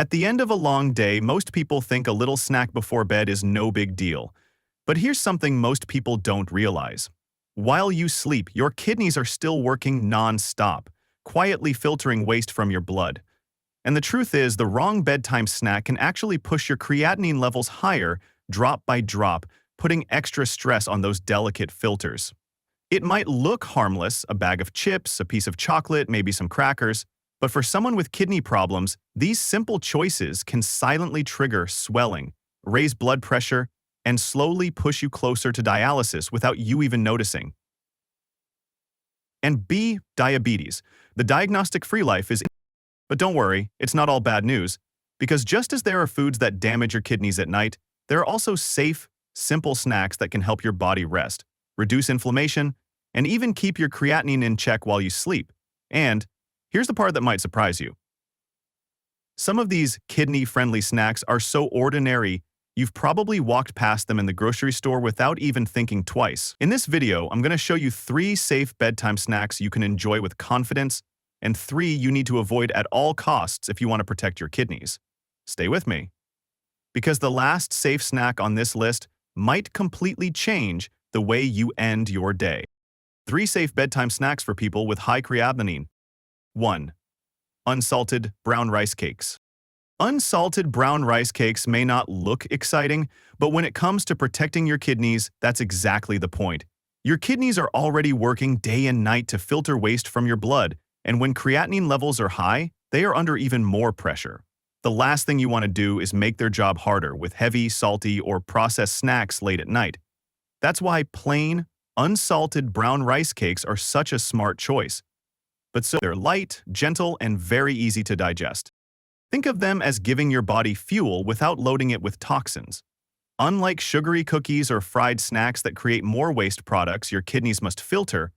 At the end of a long day, most people think a little snack before bed is no big deal. But here's something most people don't realize. While you sleep, your kidneys are still working non-stop, quietly filtering waste from your blood. And the truth is, the wrong bedtime snack can actually push your creatinine levels higher, drop by drop, putting extra stress on those delicate filters. It might look harmless, a bag of chips, a piece of chocolate, maybe some crackers, but for someone with kidney problems, these simple choices can silently trigger swelling, raise blood pressure, and slowly push you closer to dialysis without you even noticing. And B, diabetes. The diagnostic-free life is... But don't worry, it's not all bad news, because just as there are foods that damage your kidneys at night, there are also safe, simple snacks that can help your body rest, reduce inflammation, and even keep your creatinine in check while you sleep. And here's the part that might surprise you. Some of these kidney-friendly snacks are so ordinary, you've probably walked past them in the grocery store without even thinking twice. In this video, I'm going to show you 3 safe bedtime snacks you can enjoy with confidence, and 3 you need to avoid at all costs if you want to protect your kidneys. Stay with me, because the last safe snack on this list might completely change the way you end your day. 3 safe bedtime snacks for people with high creatinine. 1. Unsalted brown rice cakes. Unsalted brown rice cakes may not look exciting, but when it comes to protecting your kidneys, that's exactly the point. Your kidneys are already working day and night to filter waste from your blood, and when creatinine levels are high, they are under even more pressure. The last thing you want to do is make their job harder with heavy, salty, or processed snacks late at night. That's why plain, unsalted brown rice cakes are such a smart choice. But so they're light, gentle, and very easy to digest. Think of them as giving your body fuel without loading it with toxins. Unlike sugary cookies or fried snacks that create more waste products your kidneys must filter,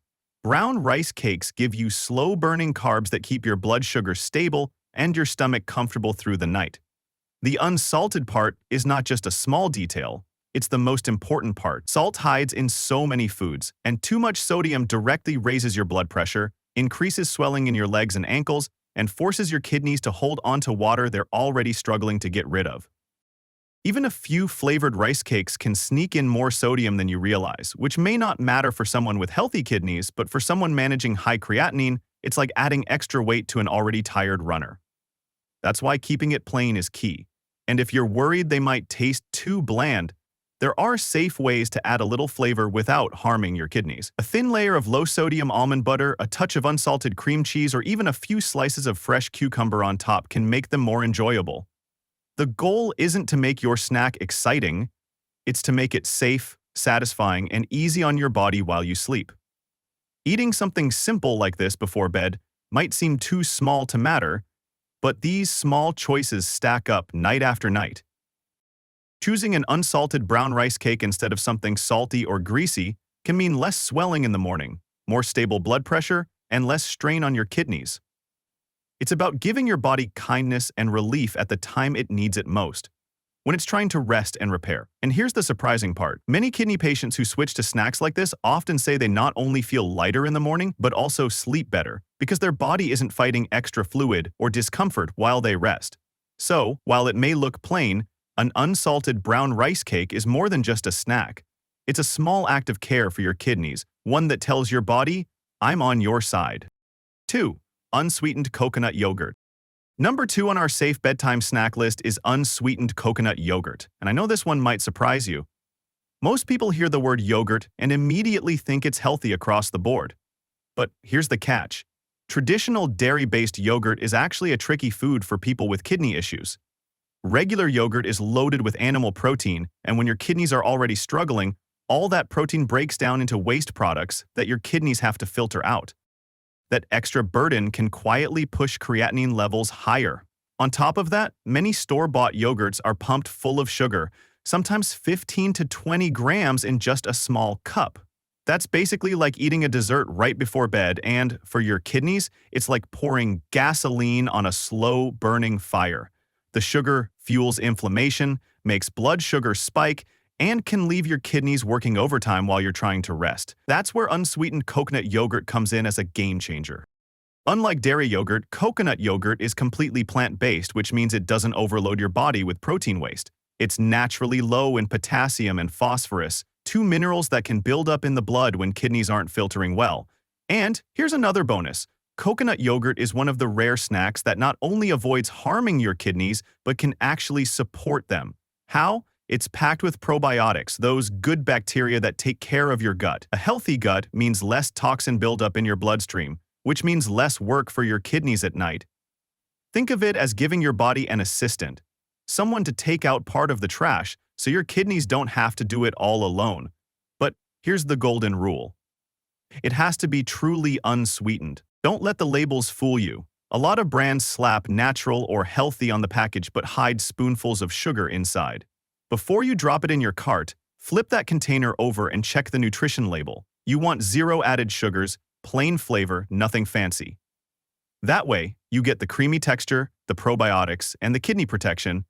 brown rice cakes give you slow-burning carbs that keep your blood sugar stable and your stomach comfortable through the night. The unsalted part is not just a small detail, it's the most important part. Salt hides in so many foods, and too much sodium directly raises your blood pressure, increases swelling in your legs and ankles, and forces your kidneys to hold onto water they're already struggling to get rid of. Even a few flavored rice cakes can sneak in more sodium than you realize, which may not matter for someone with healthy kidneys, but for someone managing high creatinine, it's like adding extra weight to an already tired runner. That's why keeping it plain is key. And if you're worried they might taste too bland, there are safe ways to add a little flavor without harming your kidneys. A thin layer of low-sodium almond butter, a touch of unsalted cream cheese, or even a few slices of fresh cucumber on top can make them more enjoyable. The goal isn't to make your snack exciting, it's to make it safe, satisfying, and easy on your body while you sleep. Eating something simple like this before bed might seem too small to matter, but these small choices stack up night after night. Choosing an unsalted brown rice cake instead of something salty or greasy can mean less swelling in the morning, more stable blood pressure, and less strain on your kidneys. It's about giving your body kindness and relief at the time it needs it most, when it's trying to rest and repair. And here's the surprising part. Many kidney patients who switch to snacks like this often say they not only feel lighter in the morning, but also sleep better, because their body isn't fighting extra fluid or discomfort while they rest. So, while it may look plain, an unsalted brown rice cake is more than just a snack. It's a small act of care for your kidneys, one that tells your body, I'm on your side. 2. Unsweetened coconut yogurt. Number 2 on our safe bedtime snack list is unsweetened coconut yogurt, and I know this one might surprise you. Most people hear the word yogurt and immediately think it's healthy across the board. But here's the catch. Traditional dairy-based yogurt is actually a tricky food for people with kidney issues. Regular yogurt is loaded with animal protein, and when your kidneys are already struggling, all that protein breaks down into waste products that your kidneys have to filter out. That extra burden can quietly push creatinine levels higher. On top of that, many store-bought yogurts are pumped full of sugar, sometimes 15 to 20 grams in just a small cup. That's basically like eating a dessert right before bed, and for your kidneys, it's like pouring gasoline on a slow-burning fire. The sugar fuels inflammation, makes blood sugar spike, and can leave your kidneys working overtime while you're trying to rest. That's where unsweetened coconut yogurt comes in as a game changer. Unlike dairy yogurt, coconut yogurt is completely plant-based, which means it doesn't overload your body with protein waste. It's naturally low in potassium and phosphorus, two minerals that can build up in the blood when kidneys aren't filtering well. And here's another bonus. Coconut yogurt is one of the rare snacks that not only avoids harming your kidneys, but can actually support them. How? It's packed with probiotics, those good bacteria that take care of your gut. A healthy gut means less toxin buildup in your bloodstream, which means less work for your kidneys at night. Think of it as giving your body an assistant, someone to take out part of the trash so your kidneys don't have to do it all alone. But here's the golden rule. It has to be truly unsweetened. Don't let the labels fool you. A lot of brands slap natural or healthy on the package but hide spoonfuls of sugar inside. Before you drop it in your cart, flip that container over and check the nutrition label. You want zero added sugars, plain flavor, nothing fancy. That way, you get the creamy texture, the probiotics, and the kidney protection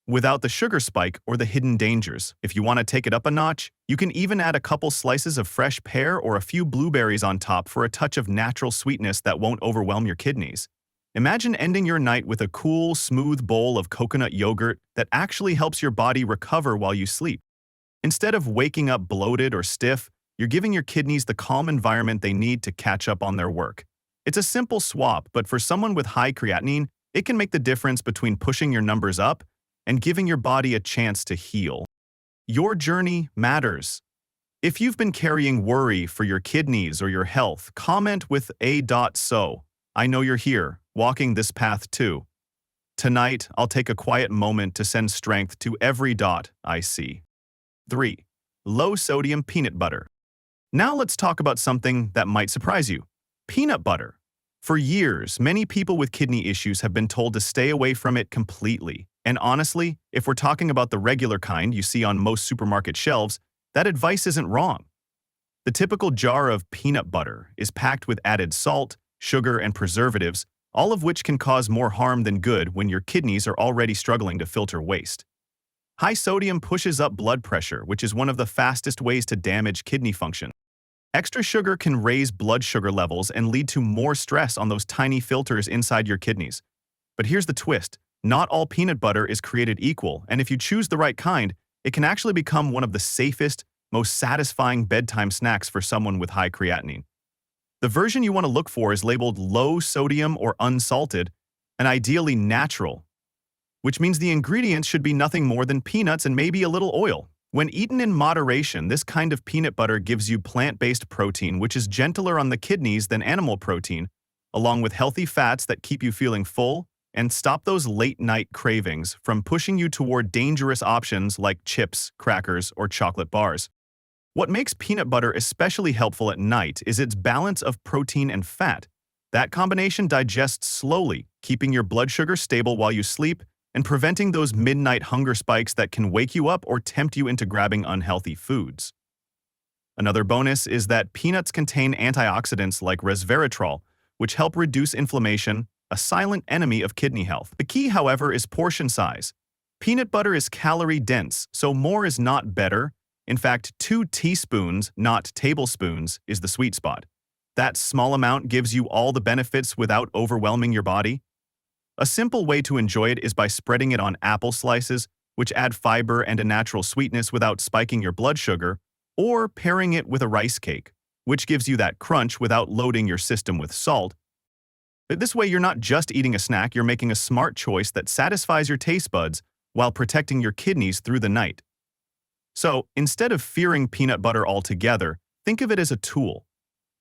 without the sugar spike or the hidden dangers. If you want to take it up a notch, you can even add a couple slices of fresh pear or a few blueberries on top for a touch of natural sweetness that won't overwhelm your kidneys. Imagine ending your night with a cool, smooth bowl of coconut yogurt that actually helps your body recover while you sleep. Instead of waking up bloated or stiff, you're giving your kidneys the calm environment they need to catch up on their work. It's a simple swap, but for someone with high creatinine, it can make the difference between pushing your numbers up and giving your body a chance to heal. Your journey matters. If you've been carrying worry for your kidneys or your health, comment with a.so. I know you're here, walking this path too. Tonight, I'll take a quiet moment to send strength to every dot I see. 3. Low-sodium peanut butter. Now let's talk about something that might surprise you. Peanut butter. For years, many people with kidney issues have been told to stay away from it completely. And honestly, if we're talking about the regular kind you see on most supermarket shelves, that advice isn't wrong. The typical jar of peanut butter is packed with added salt, sugar, and preservatives, all of which can cause more harm than good when your kidneys are already struggling to filter waste. High sodium pushes up blood pressure, which is one of the fastest ways to damage kidney function. Extra sugar can raise blood sugar levels and lead to more stress on those tiny filters inside your kidneys. But here's the twist. Not all peanut butter is created equal, and if you choose the right kind, it can actually become one of the safest, most satisfying bedtime snacks for someone with high creatinine. The version you want to look for is labeled low sodium or unsalted, and ideally natural, which means the ingredients should be nothing more than peanuts and maybe a little oil. When eaten in moderation, this kind of peanut butter gives you plant-based protein, which is gentler on the kidneys than animal protein, along with healthy fats that keep you feeling full and stop those late-night cravings from pushing you toward dangerous options like chips, crackers, or chocolate bars. What makes peanut butter especially helpful at night is its balance of protein and fat. That combination digests slowly, keeping your blood sugar stable while you sleep and preventing those midnight hunger spikes that can wake you up or tempt you into grabbing unhealthy foods. Another bonus is that peanuts contain antioxidants like resveratrol, which help reduce inflammation, a silent enemy of kidney health. The key, however, is portion size. Peanut butter is calorie-dense, so more is not better. In fact, 2 teaspoons, not tablespoons, is the sweet spot. That small amount gives you all the benefits without overwhelming your body. A simple way to enjoy it is by spreading it on apple slices, which add fiber and a natural sweetness without spiking your blood sugar, or pairing it with a rice cake, which gives you that crunch without loading your system with salt. This way, you're not just eating a snack, you're making a smart choice that satisfies your taste buds while protecting your kidneys through the night. So, instead of fearing peanut butter altogether, think of it as a tool.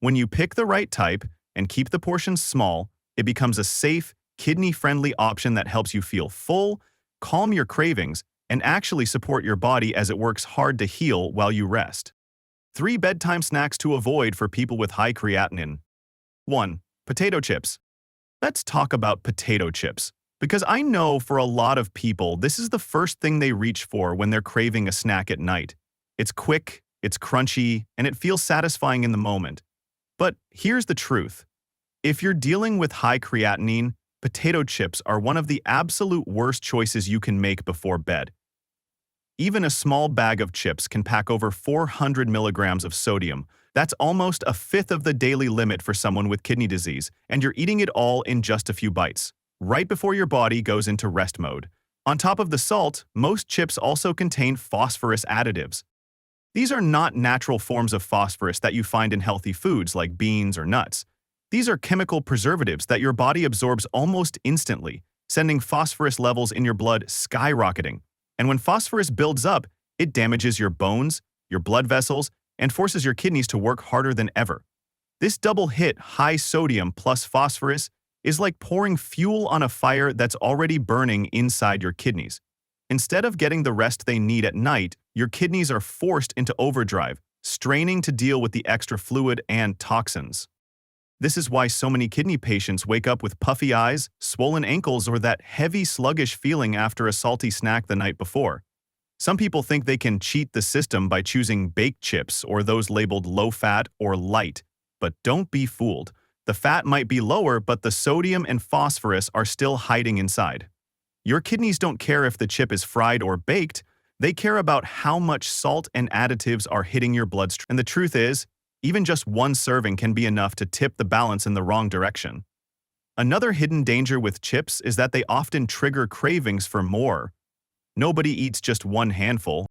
When you pick the right type and keep the portions small, it becomes a safe, kidney-friendly option that helps you feel full, calm your cravings, and actually support your body as it works hard to heal while you rest. 3 bedtime snacks to avoid for people with high creatinine. 1. Potato chips. Let's talk about potato chips, because I know for a lot of people, this is the first thing they reach for when they're craving a snack at night. It's quick, it's crunchy, and it feels satisfying in the moment. But here's the truth. If you're dealing with high creatinine, potato chips are one of the absolute worst choices you can make before bed. Even a small bag of chips can pack over 400 milligrams of sodium, That's almost a fifth of the daily limit for someone with kidney disease, and you're eating it all in just a few bites, right before your body goes into rest mode. On top of the salt, most chips also contain phosphorus additives. These are not natural forms of phosphorus that you find in healthy foods like beans or nuts. These are chemical preservatives that your body absorbs almost instantly, sending phosphorus levels in your blood skyrocketing. And when phosphorus builds up, it damages your bones, your blood vessels, and forces your kidneys to work harder than ever. This double hit, high sodium plus phosphorus, is like pouring fuel on a fire that's already burning inside your kidneys. Instead of getting the rest they need at night, your kidneys are forced into overdrive, straining to deal with the extra fluid and toxins. This is why so many kidney patients wake up with puffy eyes, swollen ankles, or that heavy, sluggish feeling after a salty snack the night before. Some people think they can cheat the system by choosing baked chips or those labeled low-fat or light. But don't be fooled. The fat might be lower, but the sodium and phosphorus are still hiding inside. Your kidneys don't care if the chip is fried or baked. They care about how much salt and additives are hitting your bloodstream. And the truth is, even just one serving can be enough to tip the balance in the wrong direction. Another hidden danger with chips is that they often trigger cravings for more. Nobody eats just one handful.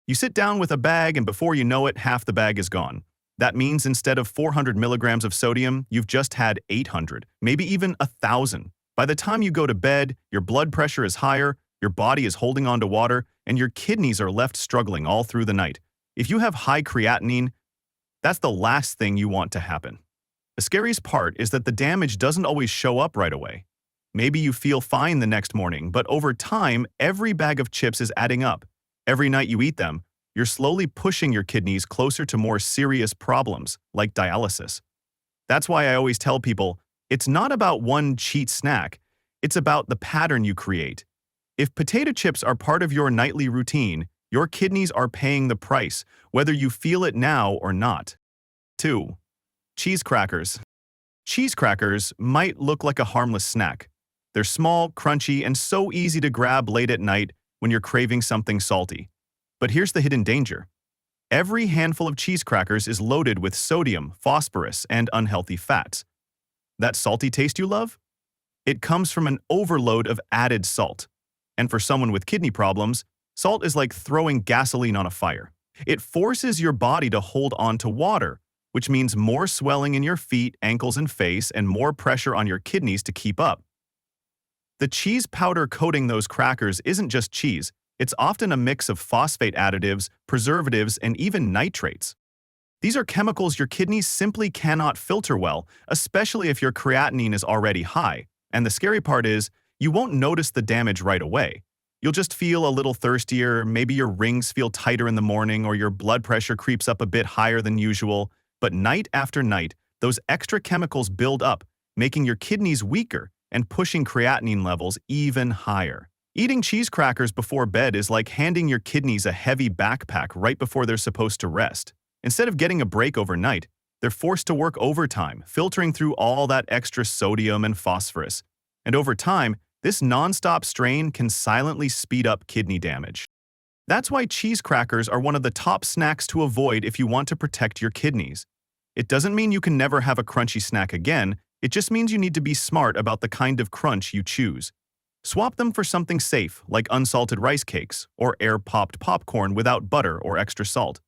You sit down with a bag and before you know it, half the bag is gone. That means instead of 400 milligrams of sodium, you've just had 800, maybe even 1,000. By the time you go to bed, your blood pressure is higher, your body is holding on to water, and your kidneys are left struggling all through the night. If you have high creatinine, that's the last thing you want to happen. The scariest part is that the damage doesn't always show up right away. Maybe you feel fine the next morning, but over time, every bag of chips is adding up. Every night you eat them, you're slowly pushing your kidneys closer to more serious problems, like dialysis. That's why I always tell people, it's not about one cheat snack, it's about the pattern you create. If potato chips are part of your nightly routine, your kidneys are paying the price, whether you feel it now or not. 2. Cheese crackers. Cheese crackers might look like a harmless snack. They're small, crunchy, and so easy to grab late at night when you're craving something salty. But here's the hidden danger. Every handful of cheese crackers is loaded with sodium, phosphorus, and unhealthy fats. That salty taste you love? It comes from an overload of added salt. And for someone with kidney problems, salt is like throwing gasoline on a fire. It forces your body to hold on to water, which means more swelling in your feet, ankles, and face, and more pressure on your kidneys to keep up. The cheese powder coating those crackers isn't just cheese. It's often a mix of phosphate additives, preservatives, and even nitrates. These are chemicals your kidneys simply cannot filter well, especially if your creatinine is already high. And the scary part is, you won't notice the damage right away. You'll just feel a little thirstier, maybe your rings feel tighter in the morning, or your blood pressure creeps up a bit higher than usual. But night after night, those extra chemicals build up, making your kidneys weaker and pushing creatinine levels even higher. Eating cheese crackers before bed is like handing your kidneys a heavy backpack right before they're supposed to rest. Instead of getting a break overnight, they're forced to work overtime, filtering through all that extra sodium and phosphorus. And over time, this nonstop strain can silently speed up kidney damage. That's why cheese crackers are one of the top snacks to avoid if you want to protect your kidneys. It doesn't mean you can never have a crunchy snack again, it just means you need to be smart about the kind of crunch you choose. Swap them for something safe, like unsalted rice cakes or air-popped popcorn without butter or extra salt.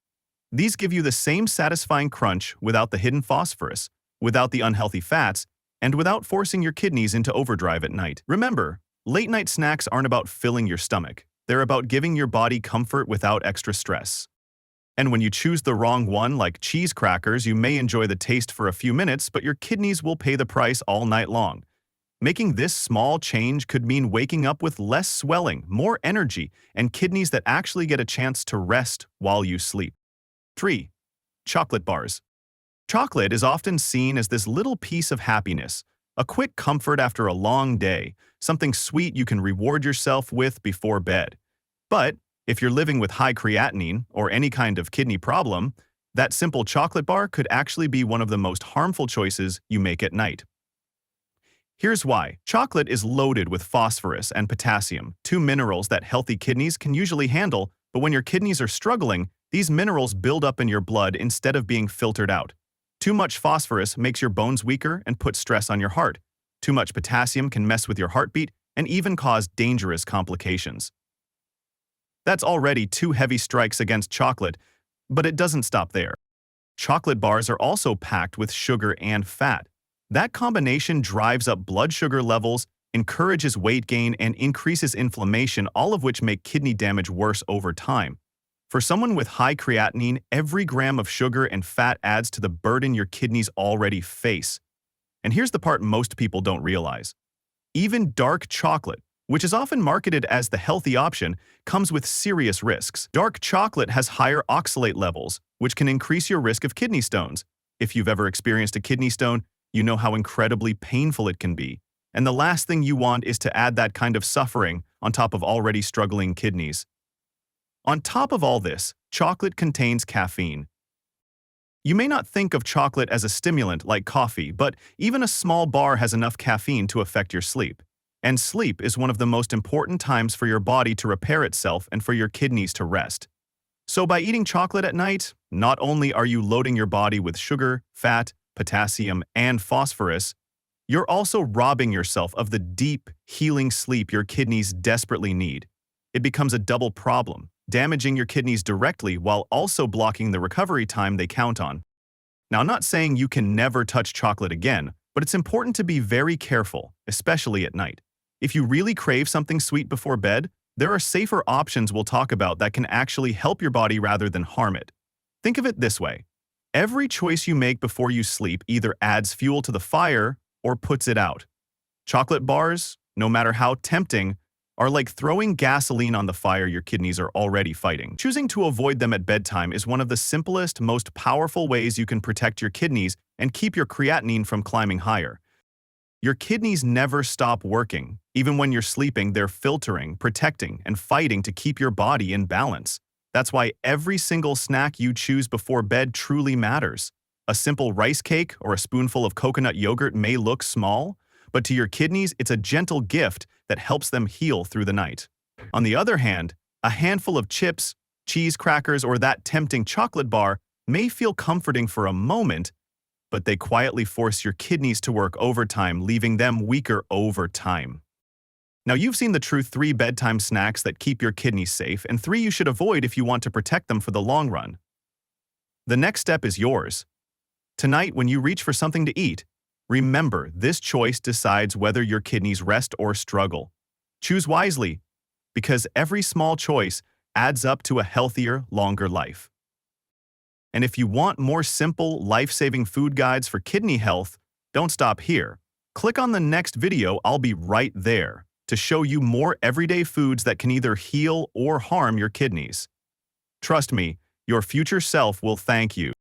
These give you the same satisfying crunch without the hidden phosphorus, without the unhealthy fats, and without forcing your kidneys into overdrive at night. Remember, late-night snacks aren't about filling your stomach. They're about giving your body comfort without extra stress. And when you choose the wrong one, like cheese crackers, you may enjoy the taste for a few minutes, but your kidneys will pay the price all night long. Making this small change could mean waking up with less swelling, more energy, and kidneys that actually get a chance to rest while you sleep. 3. Chocolate bars. Chocolate is often seen as this little piece of happiness, a quick comfort after a long day, something sweet you can reward yourself with before bed. But if you're living with high creatinine or any kind of kidney problem, that simple chocolate bar could actually be one of the most harmful choices you make at night. Here's why. Chocolate is loaded with phosphorus and potassium, two minerals that healthy kidneys can usually handle, but when your kidneys are struggling, These minerals build up in your blood instead of being filtered out. Too much phosphorus makes your bones weaker and puts stress on your heart. Too much potassium can mess with your heartbeat and even cause dangerous complications. That's already two heavy strikes against chocolate, but it doesn't stop there. Chocolate bars are also packed with sugar and fat. That combination drives up blood sugar levels, encourages weight gain, and increases inflammation, all of which make kidney damage worse over time. For someone with high creatinine, every gram of sugar and fat adds to the burden your kidneys already face. And here's the part most people don't realize. Even dark chocolate, which is often marketed as the healthy option, comes with serious risks. Dark chocolate has higher oxalate levels, which can increase your risk of kidney stones. If you've ever experienced a kidney stone, you know how incredibly painful it can be. And the last thing you want is to add that kind of suffering on top of already struggling kidneys. On top of all this, chocolate contains caffeine. You may not think of chocolate as a stimulant like coffee, but even a small bar has enough caffeine to affect your sleep. And sleep is one of the most important times for your body to repair itself and for your kidneys to rest. So by eating chocolate at night, not only are you loading your body with sugar, fat, potassium, and phosphorus, you're also robbing yourself of the deep, healing sleep your kidneys desperately need. It becomes a double problem, damaging your kidneys directly while also blocking the recovery time they count on. Now, I'm not saying you can never touch chocolate again, but it's important to be very careful, especially at night. If you really crave something sweet before bed, there are safer options we'll talk about that can actually help your body rather than harm it. Think of it this way. Every choice you make before you sleep either adds fuel to the fire or puts it out. Chocolate bars, no matter how tempting, are like throwing gasoline on the fire your kidneys are already fighting. Choosing to avoid them at bedtime is one of the simplest, most powerful ways you can protect your kidneys and keep your creatinine from climbing higher. Your kidneys never stop working. Even when you're sleeping, they're filtering, protecting, and fighting to keep your body in balance. That's why every single snack you choose before bed truly matters. A simple rice cake or a spoonful of coconut yogurt may look small, but to your kidneys, it's a gentle gift that helps them heal through the night. On the other hand, a handful of chips, cheese crackers, or that tempting chocolate bar may feel comforting for a moment, but they quietly force your kidneys to work overtime, leaving them weaker over time. Now, you've seen the true 3 bedtime snacks that keep your kidneys safe and 3 you should avoid if you want to protect them for the long run. The next step is yours. Tonight, when you reach for something to eat, remember, this choice decides whether your kidneys rest or struggle. Choose wisely, because every small choice adds up to a healthier, longer life. And if you want more simple, life-saving food guides for kidney health, don't stop here. Click on the next video, I'll be right there, to show you more everyday foods that can either heal or harm your kidneys. Trust me, your future self will thank you.